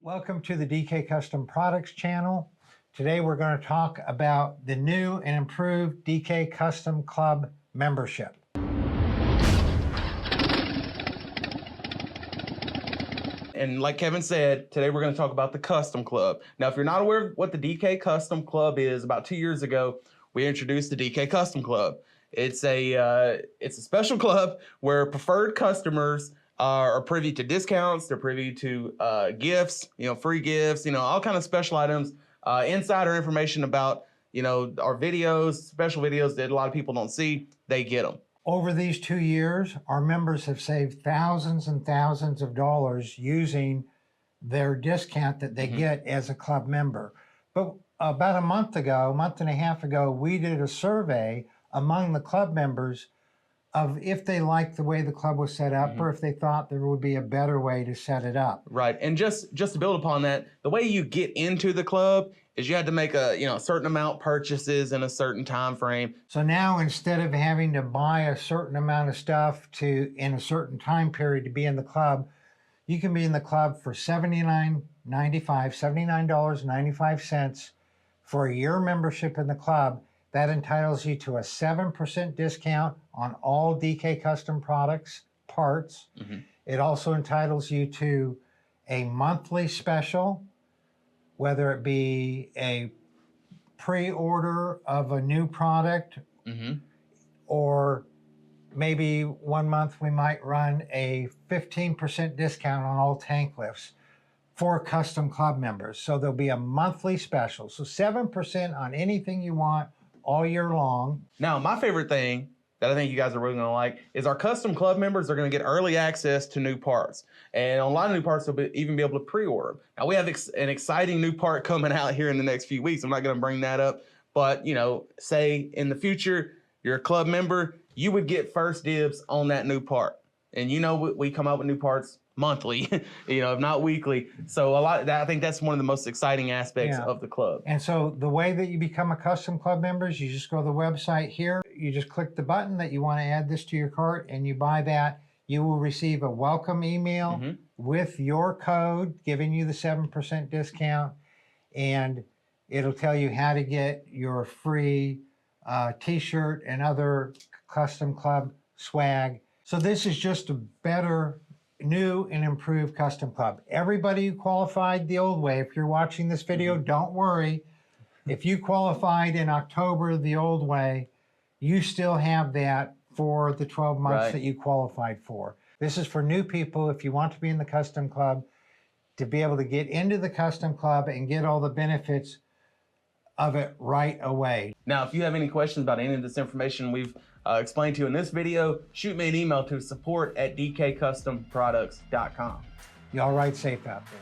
Welcome to the DK Custom Products channel. Today we're going to talk about the new and improved DK Custom Club membership. And like Kevin said, today we're going to talk about the Custom Club. Now, if you're not aware of what the DK Custom Club is, about 2 years ago, we introduced the DK Custom Club. It's a special club where preferred customers are privy to discounts. They're privy to gifts, free gifts, all kind of special items, insider information about, our videos, special videos that a lot of people don't see. They get them. Over these 2 years, our members have saved thousands and thousands of dollars using their discount that they get as a club member. But about a month and a half ago, we did a survey among the club members of if they liked the way the club was set up or if they thought there would be a better way to set it up. Right. And just to build upon that, the way you get into the club is you had to make a certain amount purchases in a certain time frame. So now instead of having to buy a certain amount of stuff in a certain time period to be in the club, you can be in the club for $79.95 for a year membership in the club. That entitles you to a 7% discount on all DK Custom Products parts. It also entitles you to a monthly special, whether it be a pre-order of a new product, or maybe 1 month we might run a 15% discount on all tank lifts for custom club members. So there'll be a monthly special. So 7% on anything you want all year long. Now, my favorite thing that I think you guys are really going to like is our custom club members are going to get early access to new parts. And on a lot of new parts, they'll even be able to pre-order them. Now, we have an exciting new part coming out here in the next few weeks. I'm not going to bring that up. But, say in the future, you're a club member, you would get first dibs on that new part. And we come out with new parts monthly, if not weekly. So I think that's one of the most exciting aspects of the club. And so the way that you become a custom club member is you just go to the website here. You just click the button that you want to add this to your cart and you buy that. You will receive a welcome email with your code giving you the 7% discount. And it'll tell you how to get your free t-shirt and other custom club swag. So this is just a better, new and improved custom club. Everybody who qualified the old way, if you're watching this video, don't worry. If you qualified in October the old way, you still have that for the 12 months that you qualified for. This is for new people if you want to be in the custom club, to be able to get into the custom club and get all the benefits of it right away. Now, if you have any questions about any of this information we've explained to you in this video, shoot me an email to support@dkcustomproducts.com. Y'all ride safe out there.